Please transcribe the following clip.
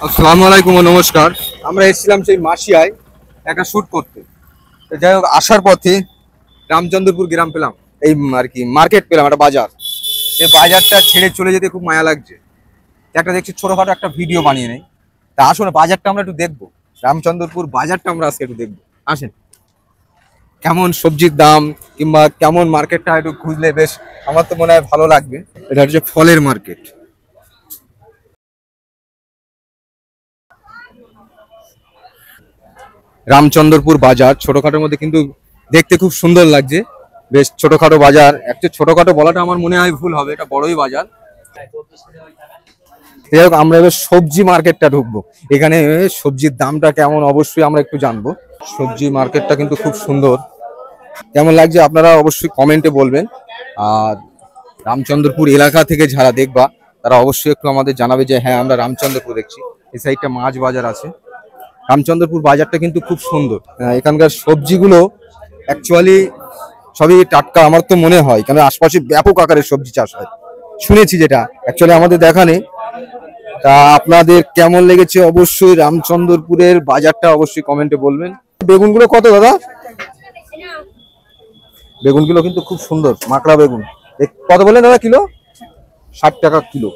আসসালামু আলাইকুম ও নমস্কার। আমরা এসেছিলাম সেই মাসিয়ায় একটা শুট করতে। তো যাই হোক, আসার পথে রামচন্দ্রপুর গ্রাম পেলাম, এই আর কি মার্কেট পেলাম, একটা বাজার। এই বাজারটা ছেড়ে চলে যেতে খুব মায়া লাগছে। একটা দেখছি ছোটখাটো একটা ভিডিও বানিয়ে নেই। তা আসলে বাজারটা আমরা একটু দেখবো, রামচন্দ্রপুর বাজারটা আমরা আজকে একটু দেখবো। আসেন, কেমন সবজির দাম কিংবা কেমন মার্কেটটা একটু খুঁজলে বেশ আমার তো মনে হয় ভালো লাগবে। এটা হচ্ছে ফলের মার্কেট। রামচন্দ্রপুর বাজার ছোটখাটোর মধ্যে কিন্তু দেখতে খুব সুন্দর লাগছে। বেশ ছোটখাটো বাজার, একটা ছোটখাটো বলাটা আমার মনে হয় ভুল হবে, এটা বড়ই বাজার। যাই হোক, আমরা এবার সবজি মার্কেটটা ঢুকবো। এখানে সবজির দামটা কেমন অবশ্যই আমরা একটু জানবো। সবজি মার্কেটটা কিন্তু খুব সুন্দর। কেমন লাগছে আপনারা অবশ্যই কমেন্টে বলবেন। আর রামচন্দ্রপুর এলাকা থেকে যারা দেখবা তারা অবশ্যই একটু আমাদের জানাবে যে হ্যাঁ, আমরা রামচন্দ্রপুর দেখছি। এই সাইডটা মাছ বাজার আছে। রামচন্দ্রপুর বাজারটা কিন্তু খুব সুন্দর। এখানকার সবজিগুলো অ্যাকচুয়ালি সবই টাটকা আমার তো মনে হয়, কারণ আশপাশে ব্যাপক আকারের সবজি চাষ হয় শুনেছি, যেটা অ্যাকচুয়ালি আমাদের দেখা নেই। তা আপনাদের কেমন লেগেছে অবশ্যই রামচন্দ্রপুরের বাজারটা অবশ্যই কমেন্টে বলবেন। বেগুনগুলো কত দাদা? বেগুনগুলো কিন্তু খুব সুন্দর, মাকড়া বেগুন। কত বললেন দাদা কিলো? 60 টাকা কিলো।